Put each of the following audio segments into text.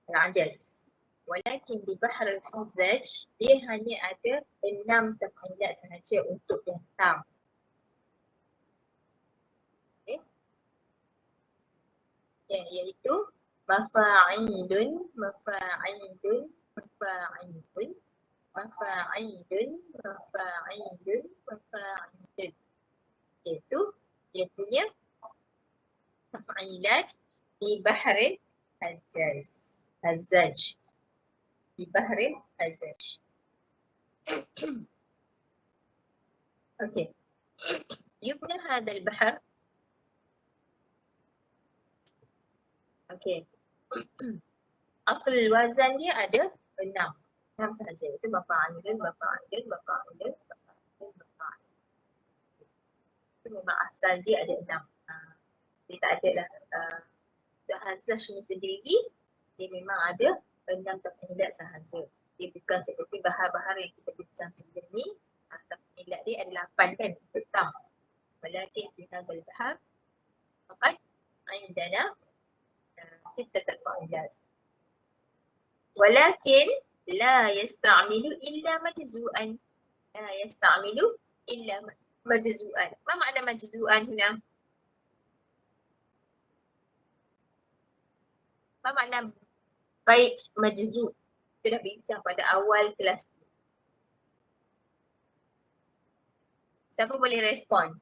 العجز. Walakin di Bahr al-Hazaj dia hanya ada 6 taf'ilat sahaja untuk yang tam. Okay. Iaitu mafa'ilun, mafa'ilun, mafa'ilun, mafa'ilun, mafa'ilun, mafa'ilun. Iaitu dia punya taf'ilat di Bahr al-Hazaj. Di Bahr al-Hazaj. Okay. يبنى هذا البحر. Okay. Asal wazan dia ada 6 sahaja. Itu mafa'ilun, mafa'ilun, mafa'ilun, mafa'ilun, mafa'ilun. Itu memang asal dia ada 6. Dia tak ada lah. Untuk Hazaj ni sendiri, dia memang ada 6 taf'ilat sahaja. Dia bukan seperti bahar-bahar yang kita bincang sebelum ni. Taf'ilat dia ada 8 kan, untuk tam. Walakin fi hadzal bahar faqat indana 6 taf'ilat. Walakin la yasta'milu illa majzu'an. La yasta'milu illa majzu'an. Ma makna majzu'an huna? Apa makna bait majzu'? Kita dah bincang pada awal kelas. Siapa boleh respon?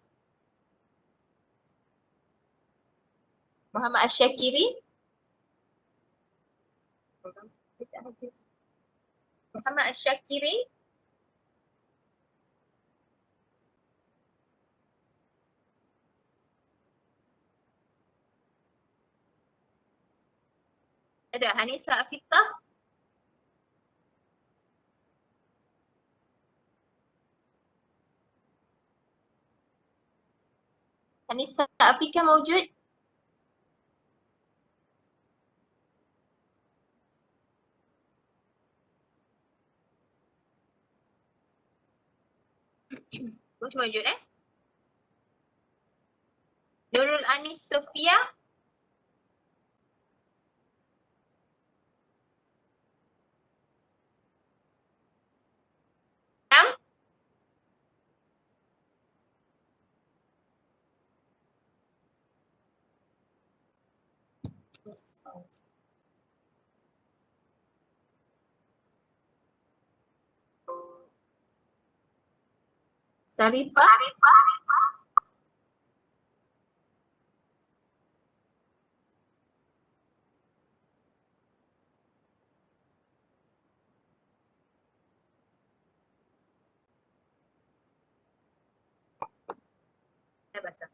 Muhammad Asyakiri? Muhammad Asyakiri? Ada Hanisa Afiqah? Hanisa Afiqah mawjud? Mesti mawjud Nurul Anis Sofia? Sarifah? Bahasa.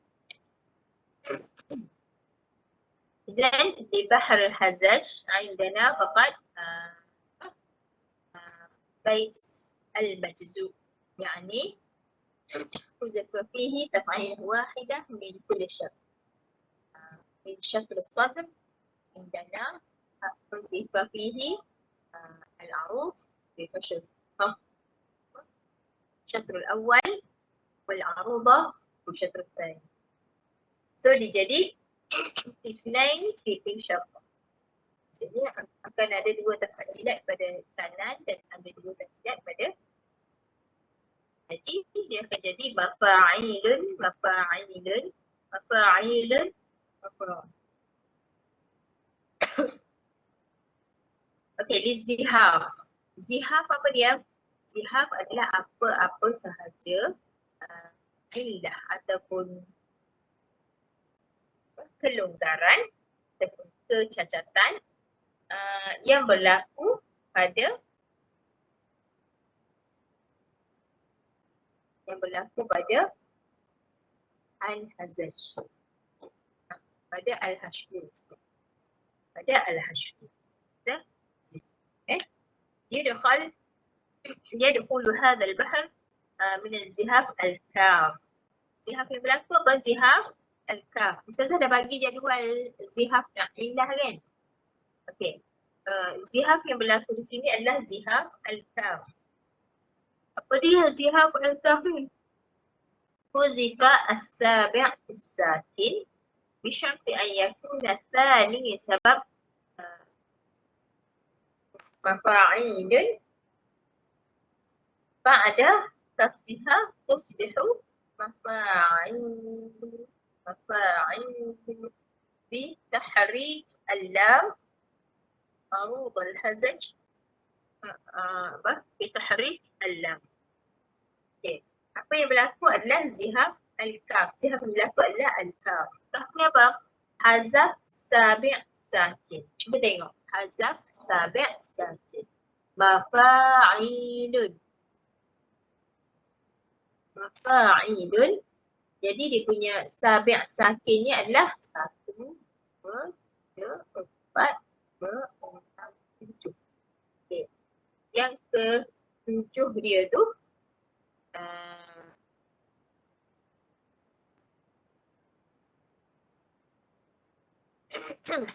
إذن di Bahr al-Hazaj عندنا فقط بيت المجزوء يعني حذف فيه تفعيل واحدة من كل شكل. من شكل الصدر عندنا حذف فيه العروض بفشل الشطر الأول والعروضة والشطر الثاني. jadi اثنين في كل شطر. Jadi akan ada 2 taf'ilat pada kanan dan ada 2 taf'ilat pada jadi dia akan jadi mafa'ilun, mafa'ilun, mafa'ilun, mafa'ilun. Okey, di zihaf. Zihaf apa dia? Zihaf adalah apa-apa sahaja illah ataupun kelonggaran ataupun kecacatan yang berlaku pada al-Hazaj. Pada al-Hashmi. Pada al-Hashmi. يدخل هذا البحر من الزهاف الكاف. Zihaf yang berlaku apa? Zihaf al-kaf. Ustazah dah bagi jadual zihaf yang indah kan? Okey. Zihaf yang berlaku di sini adalah zihaf al-kaf. Apa dia zihaf al-kaf ni? Huzifa as-sabi' as-sakin bisharti an yakuna thani sebab mafa'ilun ba'da kasriha tusbihu mafa'il بتحريك اللام عروض الهزج بتحريك اللام. Okay. Apa yang berlaku adalah zihaf al-kaf. Zihaf yang berlaku adalah al-kaf. Kaf ni apa? Hazaf sabi' sakin. Cuba tengok. Hazaf sabi' sakin. Mafa'ilun. Mafa'ilun. Jadi dia punya sabi' sakinnya adalah 1, 2, 3, 4, 5, 6, 7. Okay. Yang ke-7 dia tu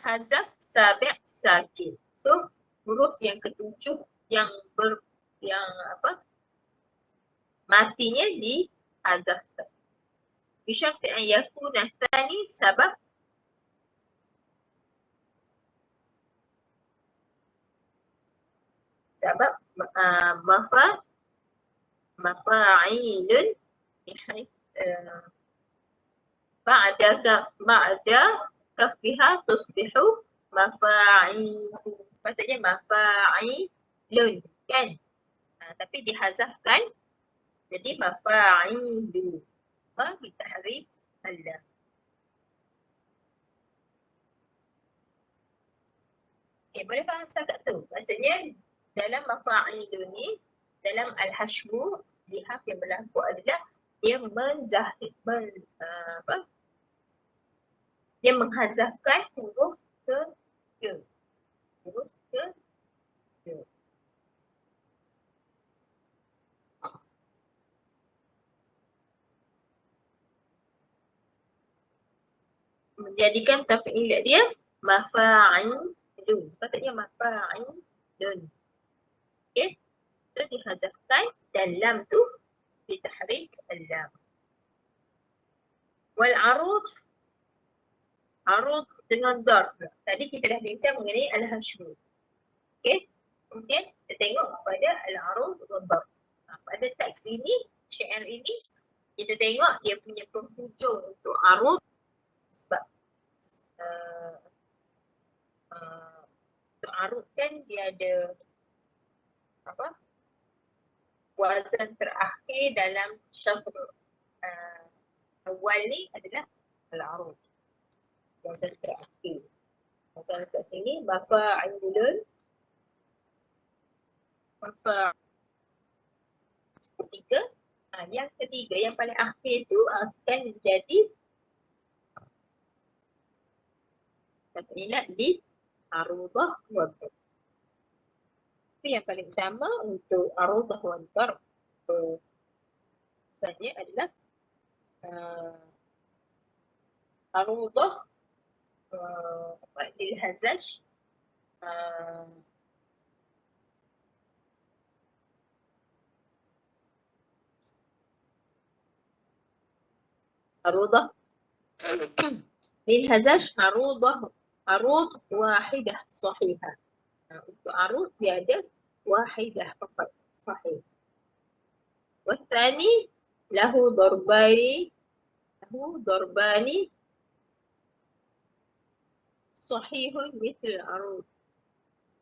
hazaf sabi' sakin. So huruf yang ke-7 yang matinya dihazafkan. Bisyarat an yakuna tsani sabab mafa'ilun bihayth ba'da kafiha tusbihu mafa'il. Patutnya mafa'ilun kan? Tapi dihazafkan jadi mafa'ilu. Bitahrik al-lam. Okay, boleh faham sangat tu? Maksudnya dalam mafa'ilu ni, dalam al-hashmu, zihaf yang berlaku adalah dia dia menghazafkan huruf ke-3. Huruf ke-3. Menjadikan taf'il dia mafa'ilun. Sepatutnya mafa'ilun. Okay. Itu dihazafkan dan lam tu bitahrik al-lam. Wal arud dengan darb. Tadi kita dah bincang mengenai al-hashmu. Okay. Kemudian kita tengok pada al-arud dan darb. Pada teks ini, syair ini, kita tengok dia punya penghujung untuk arud sebab untuk arud kan dia ada wazan terakhir dalam syafr awal ni adalah al-arud. Wazan terakhir. Kalau kat sini mafa'ilun ketiga. Yang ketiga yang paling akhir tu akan menjadi taf'ilat di arudah wa darb. Itu yang paling utama untuk arudah wa darb. Misalnya adalah arudah lil hazaj arudah lil hazaj arud wahidah sahihah. Untuk arud dia ada wahidah fakat sahih. Wathani lahu darbani sahihun mithl arud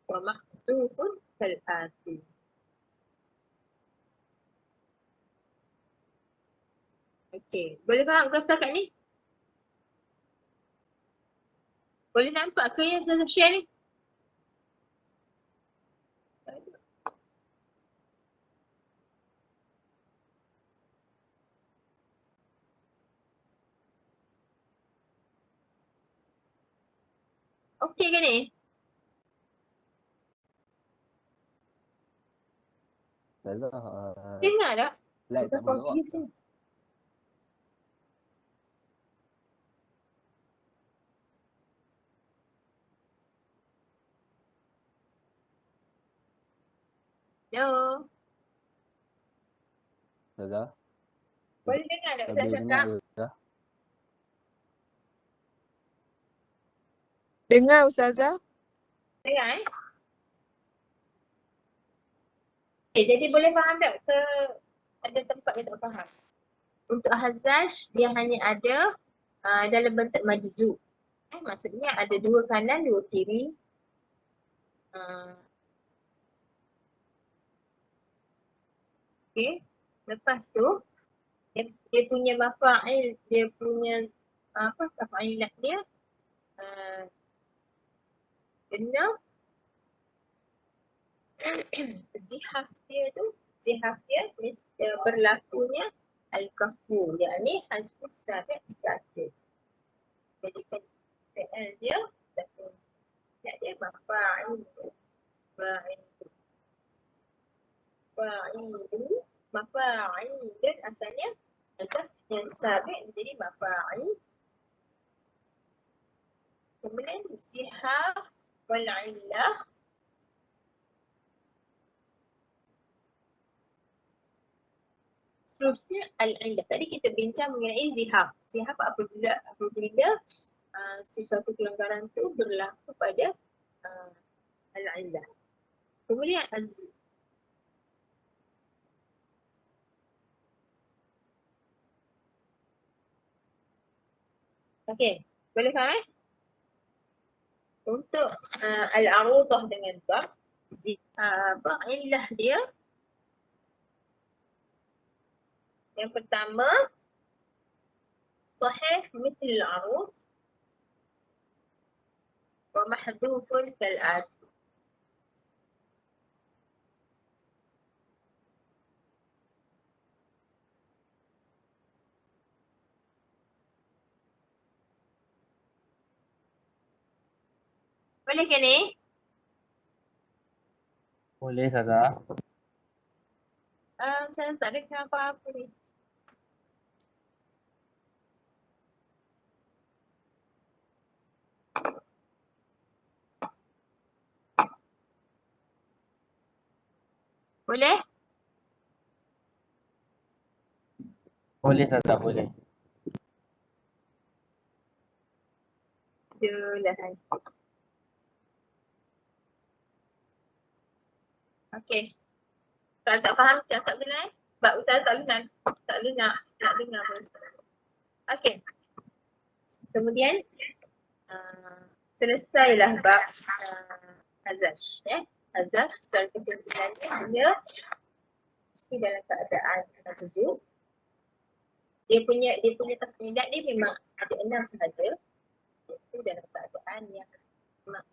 wa mahdhufun kal ati. Okey, boleh faham ke setakat ni? Boleh nampak ke yang saya share ni? Okey ke ni? Dengar tak? Like tak boleh buat. Hello? Ustazah? Boleh dengar tak saya Boleh cakap? dengar Ustazah? Dengar Ustazah? Dengar Jadi boleh faham tak ke ada tempat yang tak faham? Untuk Hazzaj, dia hanya ada dalam bentuk majzub. Maksudnya ada dua kanan, dua kiri. Okay. Lepas tu, dia punya mafa'il, dia punya fa'ilat dia kena zihaf dia berlakunya al-kafu, yakni hazfus sabi' sakit. Jadi PL dia mafa'il mafa'il dan asalnya azaf yang sabi' menjadi mafa'il. Kemudian zihaf wal illah seterusnya al-illah. Tadi kita bincang mengenai zihaf. Zihaf apabila sesuatu pelanggaran tu berlaku pada al-illah. Kemudian okey, boleh faham Untuk al-arudah dengan bab, illah dia yang pertama sahih mithl al-arud wa mahdhufun kal-at. Boleh ke ni? Boleh Ustazah. Saya tak ada apa-apa ni. Boleh? Boleh Ustazah, boleh. Itulah. Okey. Kalau tak faham cakap je lah. Sebab saya tak boleh nak dengar pun. Okey. Kemudian selesailah bab Hazzaj. Hazzaj secara kesimpulannya dia mesti dalam keadaan majzub. Dia punya tafnidat dia memang ada 6 sahaja. Itu dalam keadaan yang memang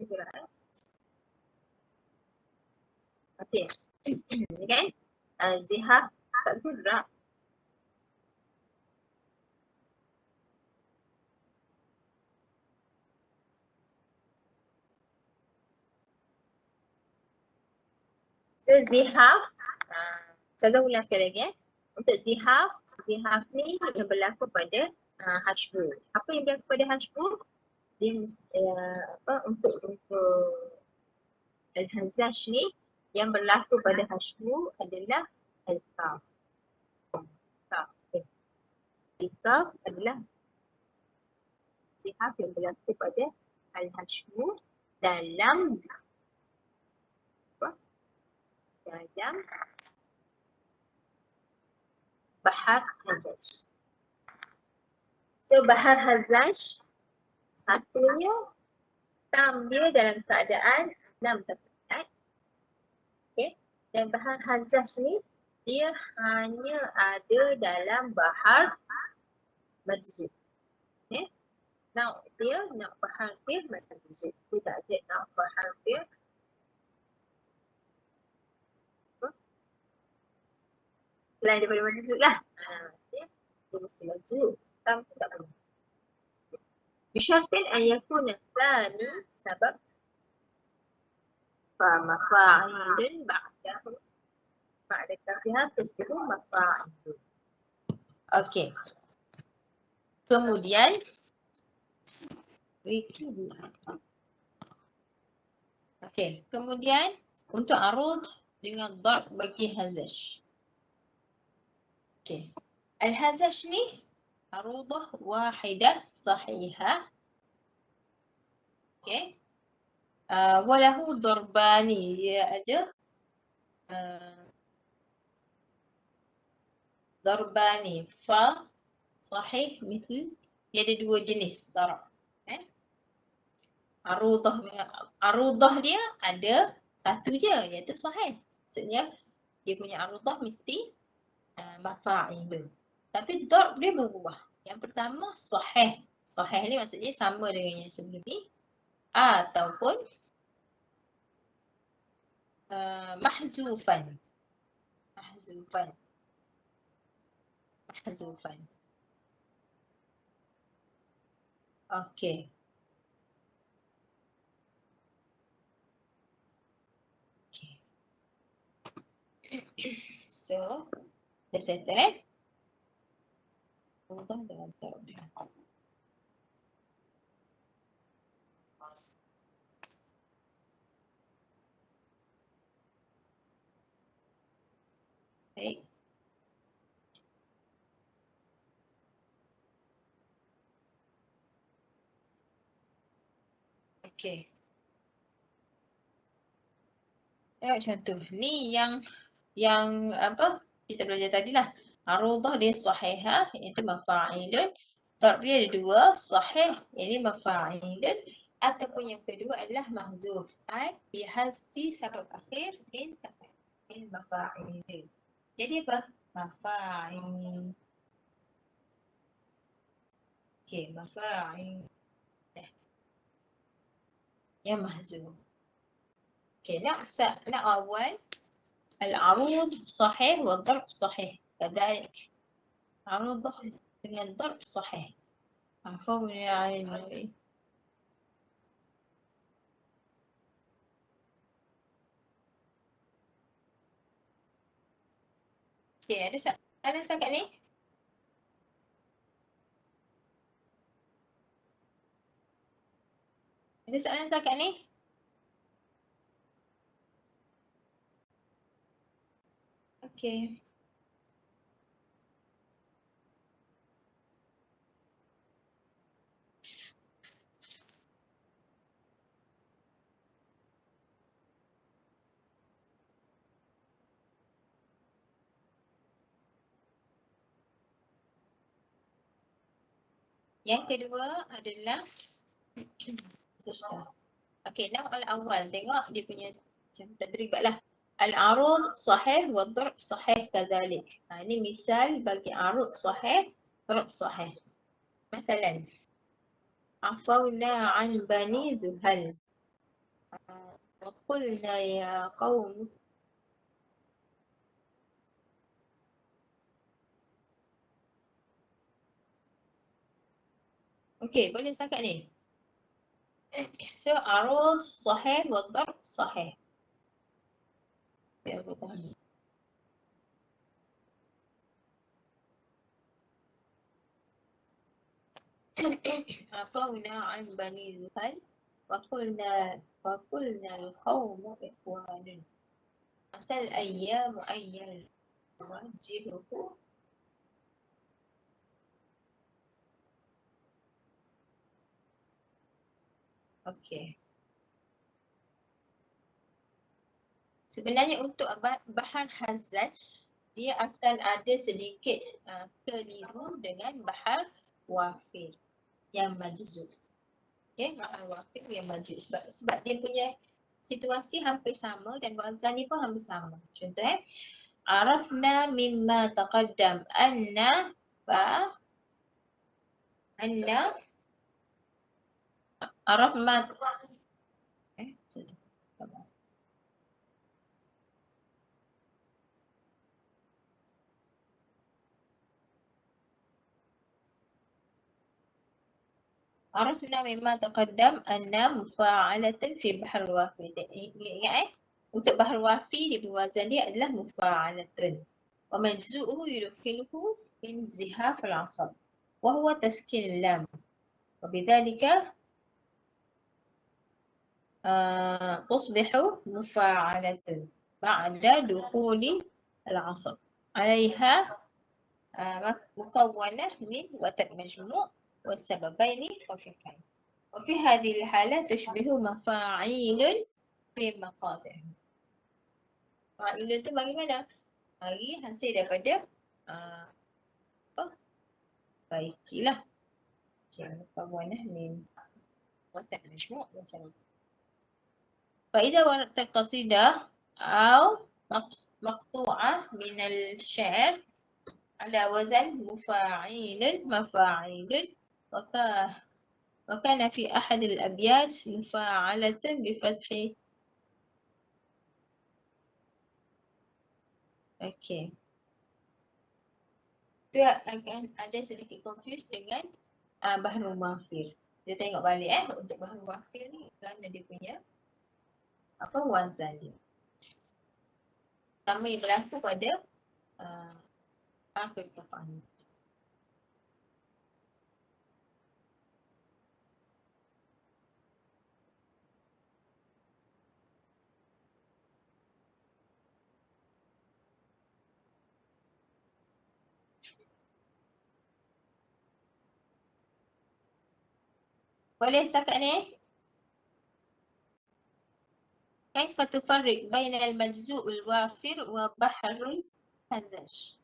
itulah. Okey. Ni kan zihab tak gerak. So zihaf, saya ulang sekali lagi Untuk zihaf ni yang berlaku pada hashbu. Apa yang berlaku pada hashbu? Dia untuk al-Hazzaj ni yang berlaku pada hashbu adalah al-kaf. Al-kaf adalah zihaf yang berlaku pada al-hashbu dalam Bahar Hazzaj. So Bahar Hazzaj satunya tam dia dalam keadaan 6 tafnidat. Okay. Dan Bahar Hazzaj ni dia hanya ada dalam bahar majzub. Okay. Nak bahar dia majzub. Dia tak ada nak bahar dia selain daripada majzub lah. Dia mesti majzub. Tam tu tak boleh. Bishartin an yakuna thani sebab فمفاعيل بعد كافها تصبح مفاعيل. Okey. Kemudian kemudian untuk arud dengan darb bagi hazash. Okey. Al-hazash ni arudah wahidah sahihah. Okey. Walahu darbani, dia ada darbani fa sahih mithl, dia ada dua jenis darab. Arudah dia ada satu je iaitu sahih. Maksudnya dia punya arudah mesti mafa'il. Tapi darab dia berubah. Yang pertama sahih. Sahih ni maksudnya sama dengan yang sebelum ni ataupun mahzufan. Okey. So, dah settle Mudah dengan darab dia. Baik. Okey. Tengok contoh. Ni yang apa kita belajar tadi lah. Arudah dia sahihah, iaitu mafa'ilun. Darab dia ada dua, sahih, ini mafa'ilun. Ataupun yang kedua adalah mahzuf. Bihazfi sabab akhir min mafa'ilun. Jadi apa? Mafa'il. Okey, mafa'il. Yang mahzuf. Okey, nak awal العروض صحيح والضرب صحيح كذلك عروض dengan ضرب صحيح عفوا يا عيني. Okay, ada soalan setakat ni? Ada soalan setakat ni? Okay. Yang kedua adalah okay, nak awal tengok dia punya macam tadribat lah. Al-arud sahih wa darb sahih kadhalik. Ini misal bagi arud sahih, darb sahih. Masalan, afawna an bani dhuhal. Wa qulna ya qawm. Okay, boleh setakat ni. So, arud sahih wa darb sahih. عفونا عن بني ذهل وقلنا القوم إخوان. أصل الأيام أيام نوجهه. Okey. Sebenarnya untuk bahan hazaj, dia akan ada sedikit keliru dengan bahan wafir yang majzub. Okey, bahan wafir yang majzub sebab dia punya situasi hampir sama dan wazan ni pun hampir sama. Contoh arafna mimma taqaddam anna arafna عرفنا مما تقدم أن مفاعلة في بحر الوافي. Ingat untuk bahar wafi di wazan dia adalah mufa'alatun. Wa majzu'uhu yudkhiluhu min zihaf al-asab. Wa huwa taskin lam. Wa bidzalika تصبح مفاعلة بعد دخول العصب عليها مكونة من وتر مجموع والسببين خفيفين. وفي هذه الحالة تشبه مفاعيل في مقاطع. مفاعيل itu bagaimana? Bagi hasil daripada baikilah. مكونة من وتر مجموع والسبب. فإذا وردت قصيدة أو مقطوعة من الشعر على وزن مفاعيل وكان في أحد الأبيات مفاعلة بفتح. Okey. Itu akan ada sedikit confused dengan bahrul wafir. Kita tengok balik untuk bahrul wafir ni kan dia punya wazan dia. Sama yang berlaku pada akhir tafa'an. Boleh setakat ni? كيف تفرق بين المجزوء الوافر وبحر الهزاج؟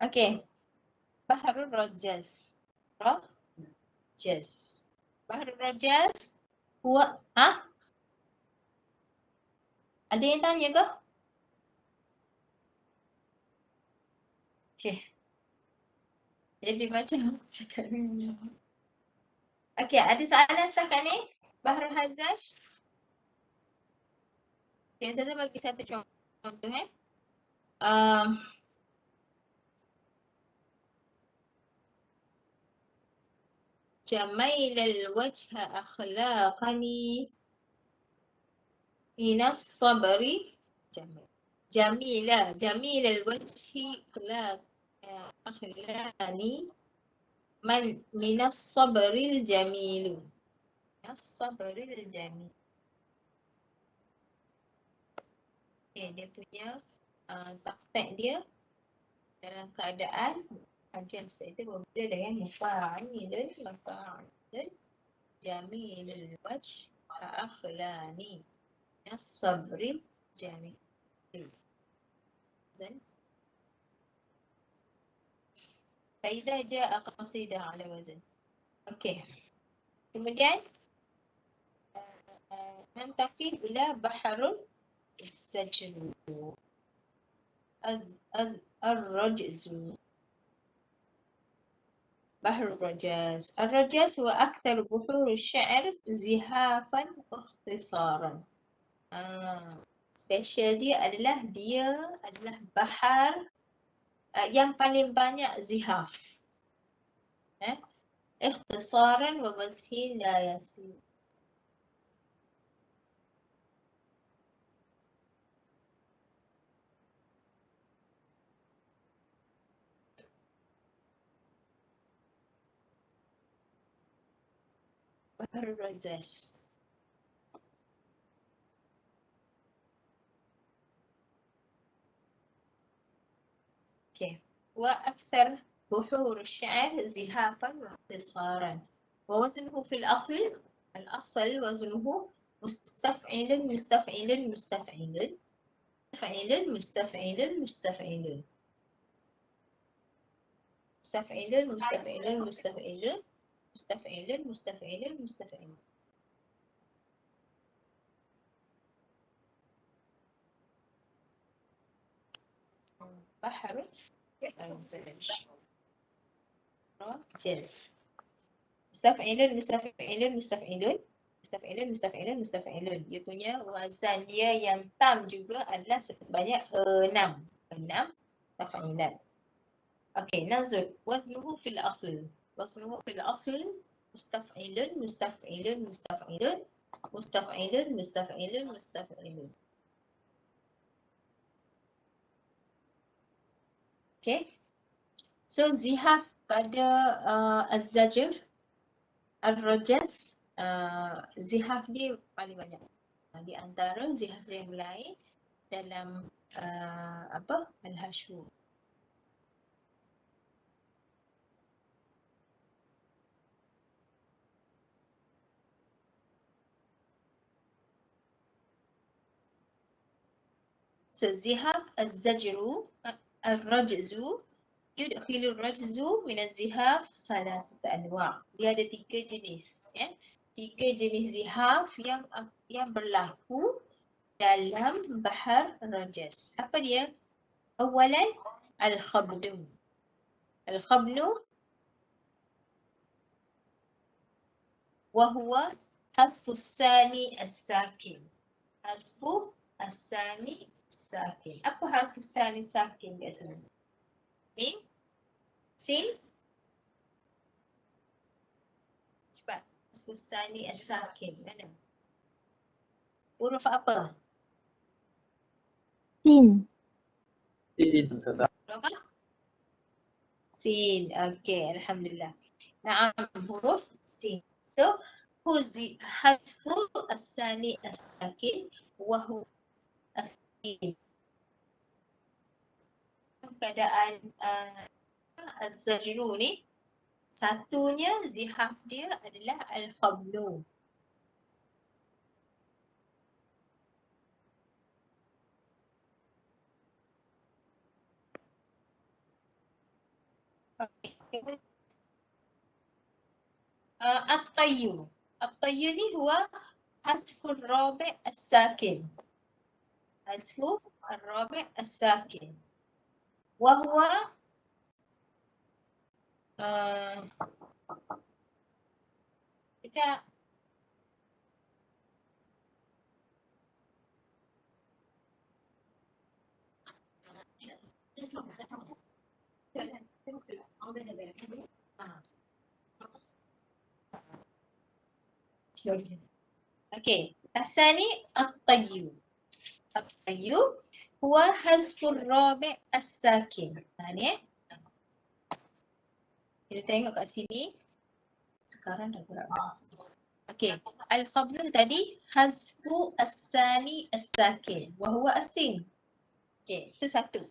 Okey. Bahrul Rajaz. Bahrul Rajaz huwa Ada yang tanya ke? Okey. Jadi macam cakap ni. Okey, ada soalan setakat ni? Bahrul Hajjaj? Okey, saya bagi satu contoh جميل الوجه أخلاقني من الصبر جميل الوجه أخلاقني من الصبر الجميل. الصبر الجميل. Okay, dia punya taktik dia dalam keadaan James itu berbeza dengan mufa'ilun jamilul wajh akhlani as-sabri jamil. Zin. فإذا جاء قصيدة على وزن. Okey. Kemudian ننتقل إلى بحر السجن الرجز. بحر الرجاز. الرجاز هو أكثر بحور الشعر زهافا واختصارا. Special dia adalah bahar yang paling banyak zihaf. اختصارا ووجه لا يسير. بحر الرزاز. اوكي. وأكثر بحور الشعر زهافا واختصارا. ووزنه في الأصل وزنه مستفعل مستفعل مستفعل مستفعل مستفعل مستفعل مستفعل مستفعل مستفعل مستفعل مستفعل مستفعل. بحر الرزاز. مستفعل مستفعل مستفعل mustaf'ilun mustaf'ilun mustaf'ilun. Dia punya wazan dia yang tam juga adalah sebanyak 6 tafa'ilat. Okey, nazul waznuhu fil asl. Waznuhu fil asl mustaf'ilun mustaf'ilun mustaf'ilun mustaf'ilun mustaf'ilun mustaf'ilun. Okey. So zihaf pada az-zajr, ar-rajas, zihaf dia paling banyak di antara zihaf-zihaf lain dalam al-hashwu. So zihaf az-zajru al-rajzu yudkhilur rajzu min az-zihaf salasat anwa'. Dia ada 3 jenis, ya. 3 jenis zihaf yang berlaku dalam bahar rajas. Apa dia? Awalan al-khabnu. Al-khabnu wa huwa hasfu as-sani as-sakin. Hasfu as-sani as-sakin. Apa harfu as-sani sakin kat sini? Mim? Sin? Cepat. Hasfu as-sani as-sakin. Mana? Huruf apa? Sin. Sin Ustazah. Huruf apa? Sin. Okey, alhamdulillah. Naam, huruf sin. So, hadfu as-sani as-sakin wa huwa as-sin. Keadaan az-zajru ni, satunya zihaf dia adalah al-khabnu. At-tayyu. At-tayyu ni huwa hasfu ar-rabi' as-sakin. Hasfu ar-rabi' as-sakin. Wa huwa kita Okey, asani at-tayyu. At-tayyu huwa hasfu ar-rabi' as-sakin. Ni kita tengok kat sini. Sekarang dah berat. Okey, al-khabnu tadi hasfu as-sani as-sakin wa huwa as-sin. Okey, itu satu.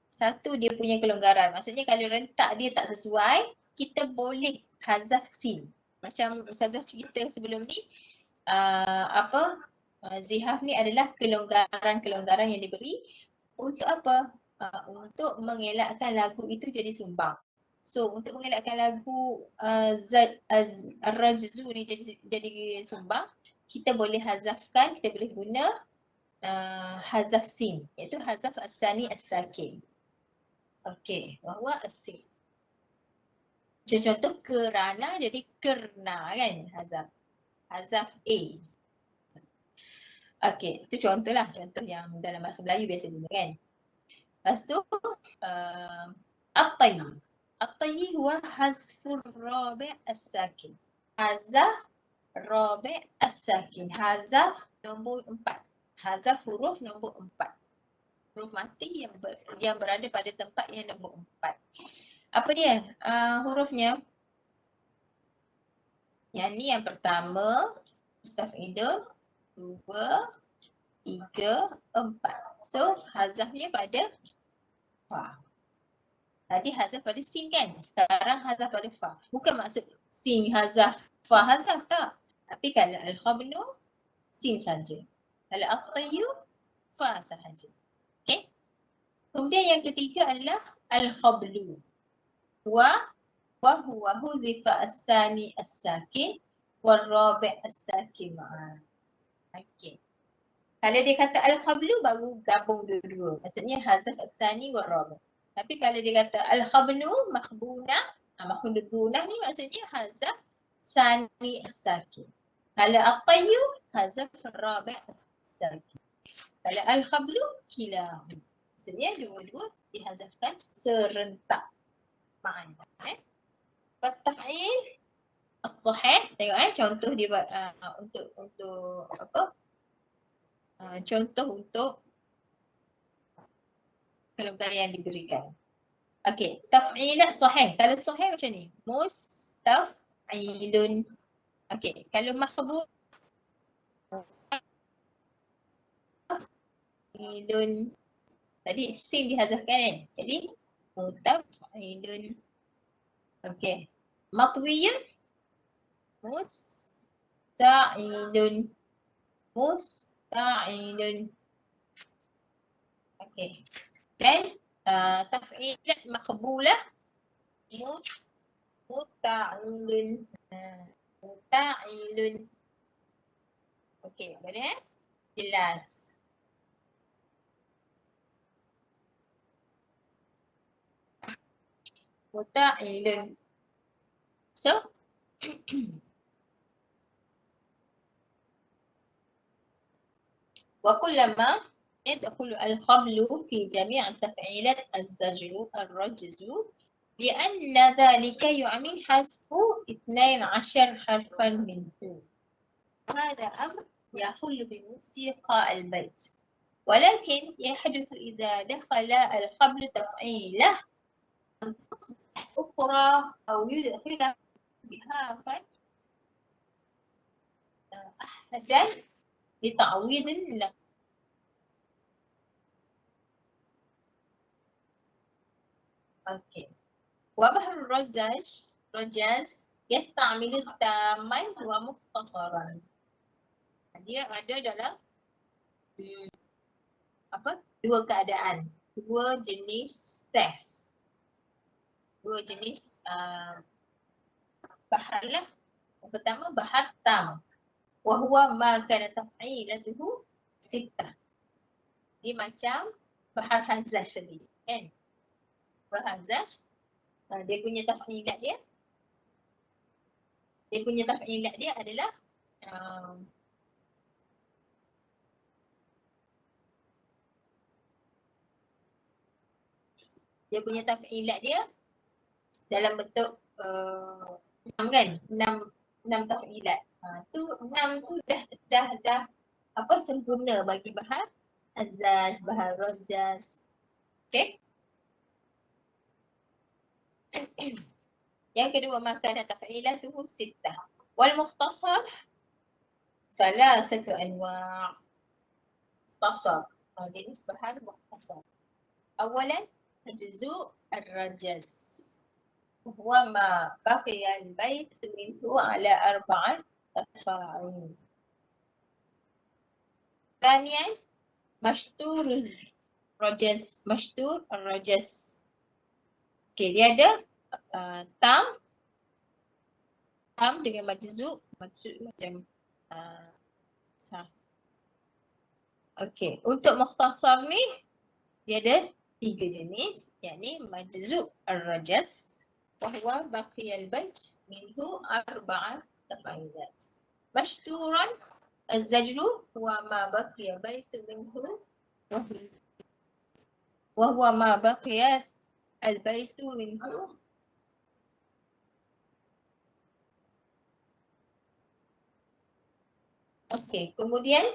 Satu dia punya kelonggaran. Maksudnya kalau rentak dia tak sesuai, kita boleh hazaf sin. Macam Ustazah cerita sebelum ni, zihaf ni adalah kelonggaran-kelonggaran yang diberi untuk apa? Untuk mengelakkan lagu itu jadi sumbang. So untuk mengelakkan lagu ar-rajzu ni jadi sumbang, kita boleh hazafkan, kita boleh guna hazaf sin, iaitu hazaf as-sani as-sakin. Okey, wa huwa as-sin. Contoh kerana jadi kerna kan, hazaf. Hazaf A. Okey, itu contohlah, contoh yang dalam bahasa Melayu biasa guna kan. Lepas tu at-tayyi. At-tayyi huwa hazfur rabi' as-sakin. Hazaf rabi' as-sakin. Hazaf nombor 4. Hazaf huruf nombor 4. Huruf mati yang berada pada tempat yang nombor 4. Apa dia hurufnya? Yang ni yang pertama, mustaf'ilun, 2, 3, 4. So hazafnya pada fa. Tadi hazaf pada sin kan? Sekarang hazaf pada fa. Bukan maksud sin hazaf, fa hazaf tak. Tapi kalau al-khabnu, sin saja. Kalau at-tayyu, fa sahaja. Okay? Kemudian yang ketiga adalah al-khablu. Wa huwa huzifa as-sani as-sakin wal-rabi' as-sakin ma'an. Okay. Kalau dia kata al-khablu baru gabung dua-dua. Maksudnya hazaf as-sani wal-rabi'. Tapi kalau dia kata al-khabnu makhbunah, makhbunah ni maksudnya hazaf sani as-sakin. Kalau at-tayyu hazaf rabi' as-sakin. Kalau al-khablu kilahu. Maksudnya dua-dua dihazafkan serentak. Makna Taf'il as-sahih, tengok contoh dia untuk apa? Contoh untuk kelengkapan yang diberikan. Okey, taf'ilat sahih. Kalau sahih macam ni, mustaf'ilun. Okey, kalau makhbun mustaf'ilun. Tadi sin dihazafkan kan? Jadi mustaf'ilun. Okey. Matwiyun musta'ilun. Musta'ilun. Okey. Dan taf'ilat maqbulah muta'ilun. Muta'ilun. Okey, boleh jelas. Muta'ilun. So وكلما يدخل الخبل في جميع تفعيلات الزجر الرجز لأن ذلك يعني حذف 12 حرفا منه. هذا أمر يخل بموسيقى البيت، ولكن يحدث إذا دخل الخبل تفعيله أخرى أو يدخل جهافا أحدا لتعويض له. Okey. Wabah rajaz yasta'milu taman wa mukhtasaran. Dia ada dalam dua keadaan, dua jenis test. Dua jenis bahar lah. Yang pertama bahar tam. Wa huwa ma kana taf'ilatuhu sittah. Dia macam bahar hazaj tadi, kan? Bahar hazaj dia punya taf'ilat dia adalah dalam bentuk 6 kan? 6 taf'ilat. Tu 6 tu dah sempurna bagi bahar hazaj, bahar rajaz. Okey? Yang kedua, maka ada taf'ilatuhu sittah. Wal mukhtasar salasatu anwa'. Mukhtasar. Jenis bahar mukhtasar. Awalan juz' ar-rajaz. Huwa ma baqiya al-bait minhu ala 4 tafa'il. Thaniyan mashtur ar-rajaz. Mashtur ar-rajaz. Okey, dia ada tam dengan majzu' macam okey, untuk mukhtasar ni dia ada 3 jenis, yakni majzu' ar-rajaz wa huwa baqiya al-bait minhu 4 tafailat. Mashturan الزجر هو ما بقي بيت منه وهو ما بقي البيت منه. Okey, kemudian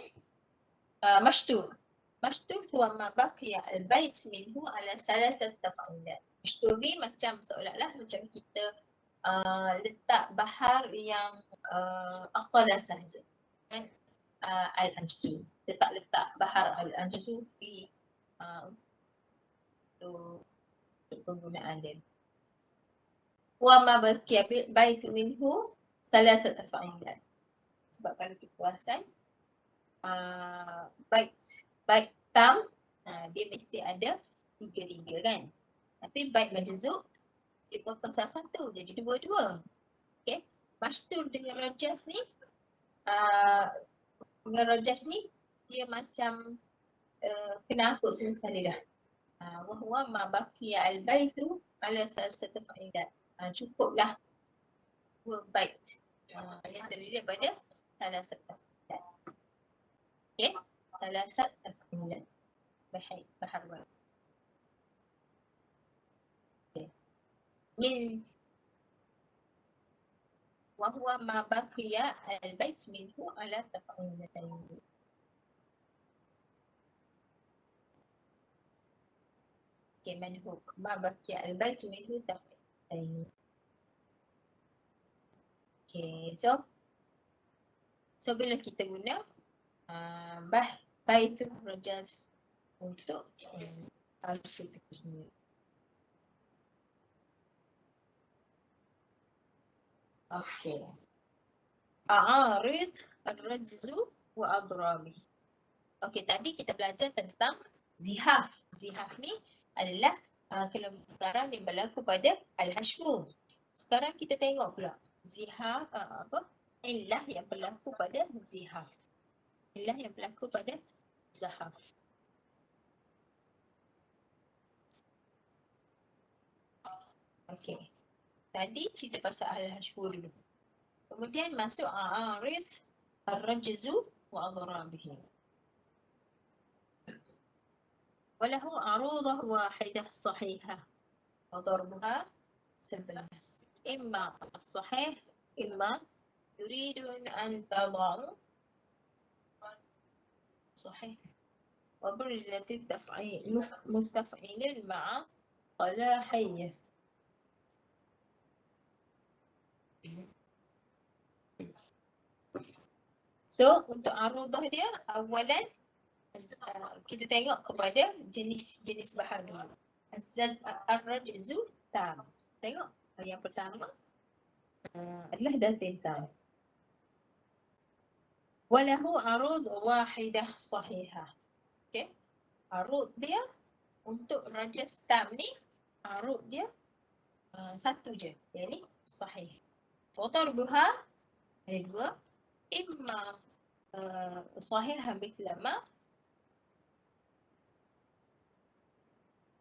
مشتور. مشتور هو ما بقي البيت منه على ثلاثة تفعيلات. مشتور ni macam seolah-olah macam kita letak bahar yang asalah sahaja. Kan? Al-Anjzu. Letak bahar Al-Anjzu di untuk penggunaan dia. Wa ma baqiya baitu minhu salasat tafa'ilat. Sebab kalau kita perasan bait tam dia mesti ada tiga kan. Tapi bait majzub dia potong salah satu jadi dua-dua. Okey. Mashtur dengan rajas ni dia macam kena angkut semua sekali dah. Wa huwa ma baqiya al-baitu ala salasat tafa'ilat. Cukuplah dua bait yang terdiri daripada salasat tafa'ilat. Okey, salasat tafa'ilat. Bahar wa. Okey. Min wa huwa ma baqiya al-bait minhu ala tafa'ilatain. Okey, manhuk ma baqiya al-bait minhu tafa'ilatain. Okay, so bila kita guna baitul rajaz untuk alsi itu sendiri. Okay. A'arid ar-rajzu wa adrabi. Okay, tadi kita belajar tentang zihaf. Zihaf ni adalah kelangkaran yang berlaku pada al-hashmu. Sekarang kita tengok pula zihaf illah yang berlaku pada zihaf. Illah yang berlaku pada zahaf. Okey. Tadi cerita pasal al-hashmu dulu. Kemudian masuk a'arid ar-rajzu wa adrabihi. Walahu arudah wahidah sahihah wa darbuha 11. Imma as-sahih imma yuridun an tada'u صحيح وبرزت التفعيل مستفعيل مع صلاحية. So untuk arudah dia awalan kita tengok kepada jenis bahan dulu. Ar-rajzu tam. Tengok yang pertama adalah datin tam. Walahu arud wahidah sahihah. Okey. Arud dia untuk rajas tam ni arud dia satu je, yakni sahih. Wadarbuha ada dua. Imma sahihah mithla ma.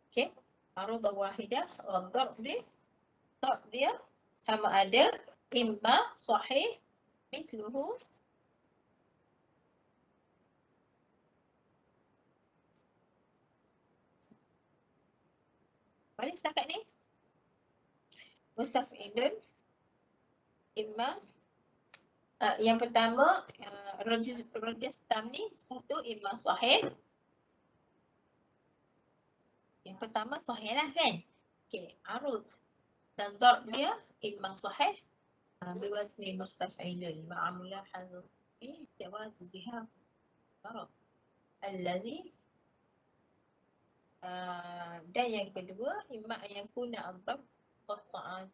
Okey. Arud wahidah darb dia sama ada imma sahih mithluhu balik setakat ni. Mustaf'ilun imma yang pertama rajas tam ni satu imma sahih. Yang pertama sahih lah kan. Okey, arud dan darb dia imma sahih biwazni mustaf'ilun ma'amula hadhi jawaz zihab darab alladhi. Dan yang kedua imma yang kuna ad-darb qatta'an.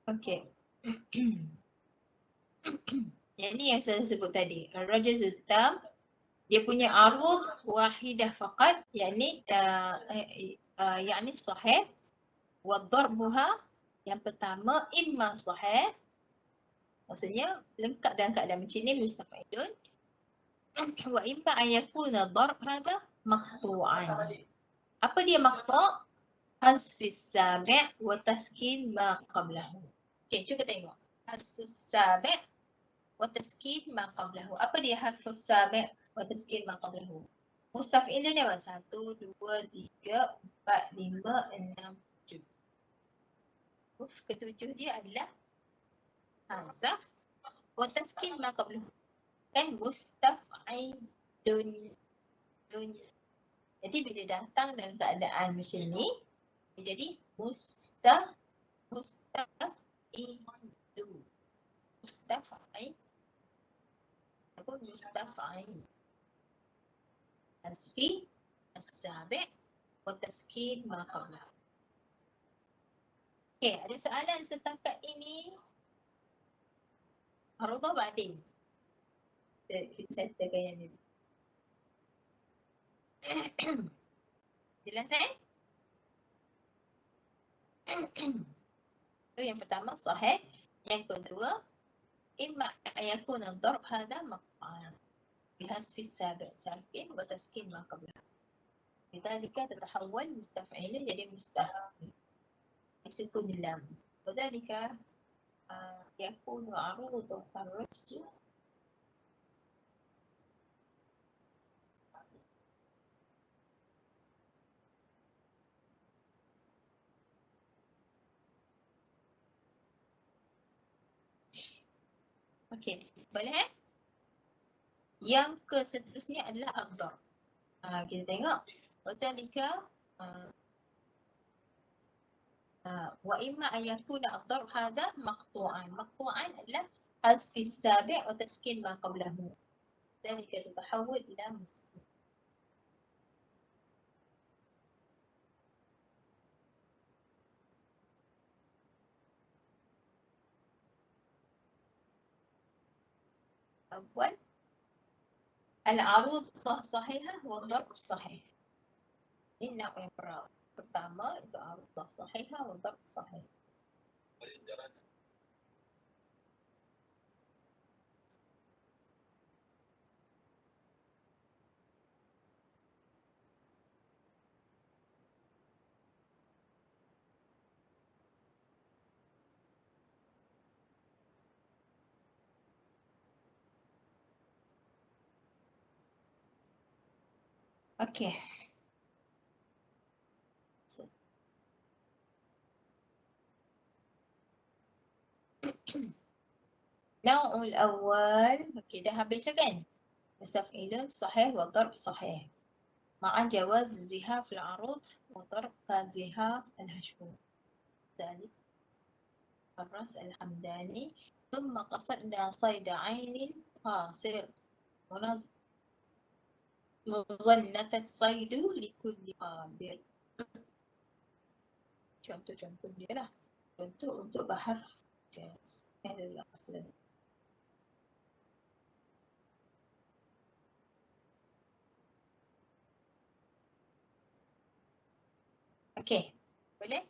Okey. Yang ni yang saya sebut tadi. Ar-rajzu tam, dia punya arud wahidah faqat, yakni yakni sahih, wa darbuha yang pertama imma sahih, maksudnya lengkap dalam keadaan macam ni mustaf'ilun, wa imma an yakuna darb hadha maqtu'an. Apa dia maqtu'? Hazfis sabi' wa taskin ma qablahu. Okey, cuba tengok. Hazfus sabi' wa taskin ma qablahu. Apa dia harfus sabi' wa taskin ma qablahu? Mustaf'ilun dia apa? 1, 2, 3, 4, 5, 6, 7. Huruf ketujuh dia adalah hazaf wa taskin ma qablahu. Kan mustaf'ilun. Jadi bila datang dalam keadaan macam ni, dia jadi mustaf'il. Tasfi as-sabi' wa taskin ma qablah. Okey, ada soalan setakat ini? Arudhah ba'din. Kita settlekan yang ni. Jelas Itu yang pertama sahih. Yang kedua, imma ayakun ad-darb hadha maqtu'an bihasfi as-sabi' sakin wa taskin ma qablah. Lidzalika tatahawwal mustaf'ilun jadi mustaf'il bisukun lam. Lidzalika yakunu 'arudu ar-rajzu Okey, boleh Yang seterusnya adalah ad-darb. Kita tengok. Lidzalika wa imma an yakuna ad-darb hadha maqtu'an. Maqtu'an adalah hazfi as-sabi' wa taskin ma qablahu. Lidzalika tatahawwal ila muslim. أول العروضة صحيحة والضرب صحيح. Ini nak yang pertama itu arudah sahihah wa darb sahih. Okey. Nau'ul awal, okey dah habis kan? Mustaf'ilun sahih wa darb sahih. Ma'a jawaz zihaf al-arud wa darb zihaf al-hashbun. ذلك الرأس الحمداني ثم قصدنا صيد عين قاصر مظنة الصيد لكل قابر. Contoh-contoh dia lah. Contoh untuk bahar jaz. Adalah asal. Okey, boleh?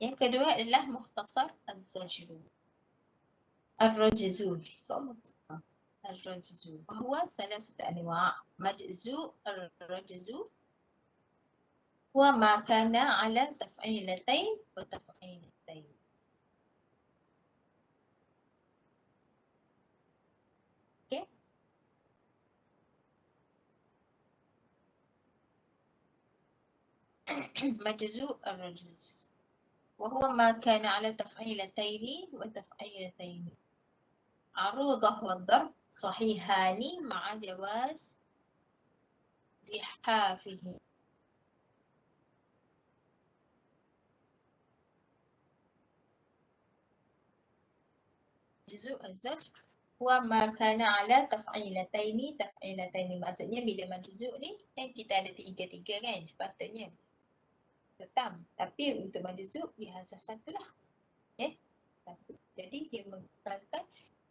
Yang kedua adalah mukhtasar az-zajru. Ar-rajzu. الرجز وهو ثلاثة أنواع. مجزوء الرجز هو ما كان على تفعيلتين وتفعيلتين. Okay. مجزوء الرجز وهو ما كان على تفعيلتين وتفعيلتين. عروضه والضرب صحيحان مع جواز زحافه. majzu' az-zajr huwa ma kana ala taf'ilataini. Maksudnya bila majzu' ni kan kita ada tiga kan sepatutnya. Tam. Tapi untuk majzu' dia hazaf satu lah. Satu. Jadi dia menggunakan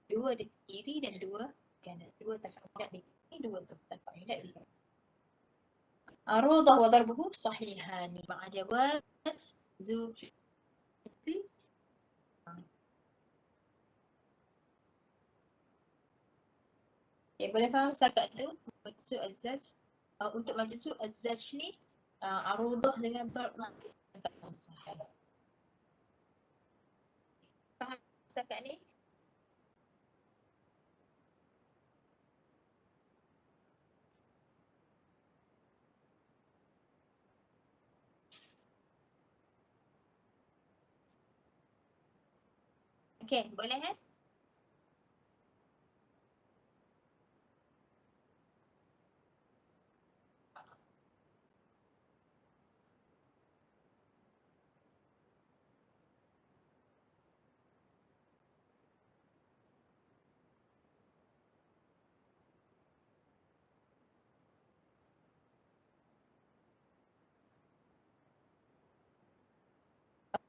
dua di kiri dan dua kanan. Dua tafa'ilat di kiri, dua tafa'ilat di kanan. Arudah wa darbuhu sahihani ma'a jawaz zu fi'li. Boleh faham setakat tu? Majzu' az-zaj. Untuk majzu' az-zaj ni arudah dengan darb menggunakan sahih. Faham setakat ni? Okey, boleh kan?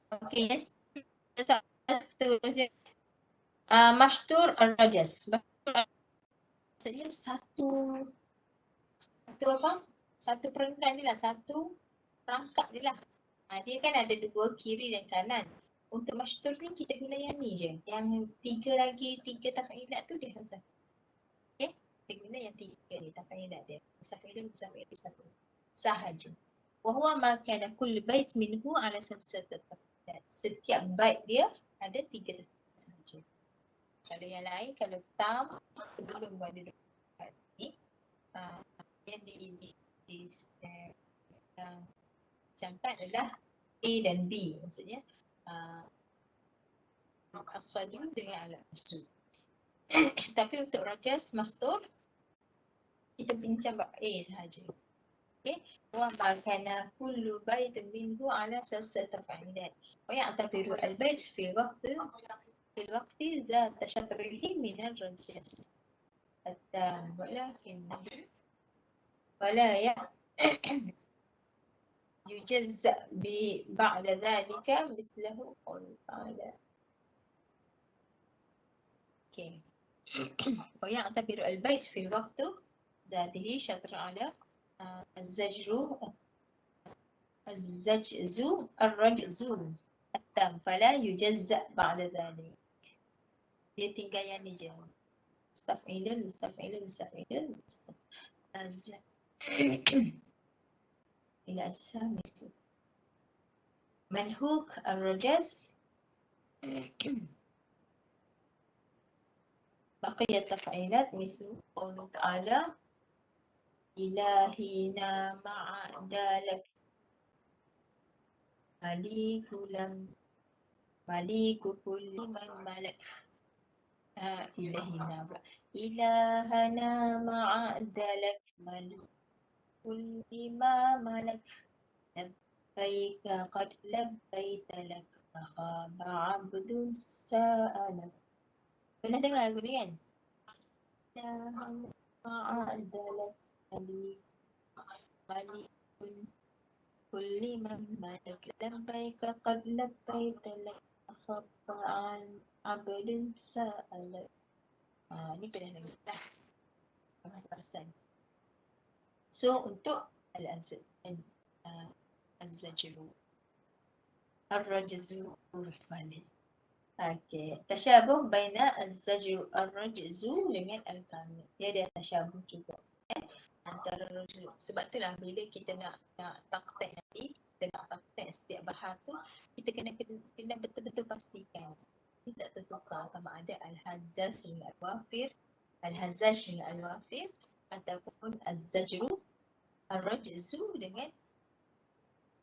Okey, yes. Satu je. Mashtur al-rajas. Maksudnya satu apa? Satu perenggan je lah. Satu rangkap je lah. Dia kan ada dua kiri dan kanan. Untuk mashtur ni kita guna yang ni je. Yang tiga tafa'ilat tu dia hazaf. Okay? Kita guna yang tiga ni tafa'ilat dia. Mustaf'ilun. Sahaja. Wahuwa ma kana kullu bait minhu ala salsat. Setiap bait dia ada tiga tafa'ilat sahaja. Kalau yang lain, kalau tam sebelum ada ni yang camkan adalah A dan B, maksudnya as-sadru dengan al-azzu. Tapi untuk rajas mastur kita bincang bab A sahaja. Okey, wa ma kana kullu baitin minhu ala salsat tafa'ilat wa ya'tabiru al-bait fi waqti ذات شطره من الرجس التام ولكنه ولا يجزأ بعد ذلك مثله قول تعالى. اوكي. ويعتبر البيت في الوقت ذاته شطر على الزجر الرجز التام فلا يجزأ بعد ذلك. Dia tinggal yang ni je. Mustaf'ilun. Ila as-samis. Manhuk ar-rajas. Baqiyat taf'ilat mislu qawlu ta'ala ilahina ma'adalak maliku kulli man malak. Ilahana ma'adalak malik kulli ma malak labbaika qad labbaita lak akhaba abdun sa'alak. Pernah dengar lagu ni kan? Ilahana ma'adalak malik kulli ma malak labbaika qad labbaita lak akhaba abdun sa'alak. Ni pernah dengar lah. Pernah perasan. So untuk al-azad az-zajru ar-rajzu balik. Okey, tasyabuh baina az-zajru ar-rajzu dengan al-kamil. Dia ada tasyabuh juga antara rajzu. Sebab itulah bila kita nak taktik nanti, kita nak taktik setiap bahar tu, kita kena betul-betul pastikan kita tak tertukar sama ada al-hazaz dengan al-wafir, al-hazaj dengan al-wafir ataupun az-zajru ar-rajzu dengan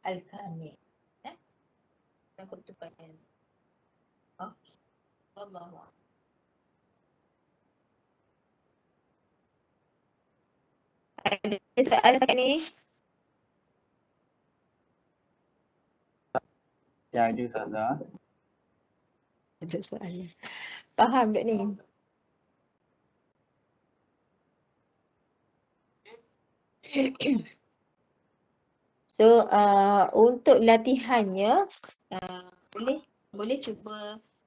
al-kamil. Aku tukar-tukar. Okey. Wallahu a'lam. Ada soalan sekarang ni? Ya, ada Ustazah. Ada soalan. Faham tak ni? So untuk latihannya boleh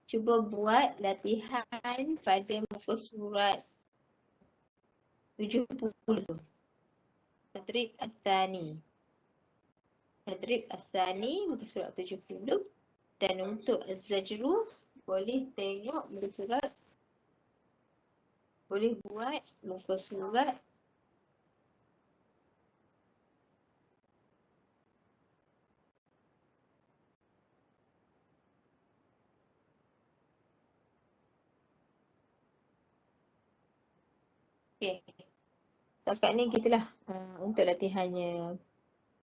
cuba buat latihan pada muka surat 70 tu. Tadrib As-Tsani. Tadrib As-Tsani muka surat 70 dan untuk Az-Zajru boleh tengok muka surat, boleh buat muka surat okay. Setakat ni gitulah untuk latihannya.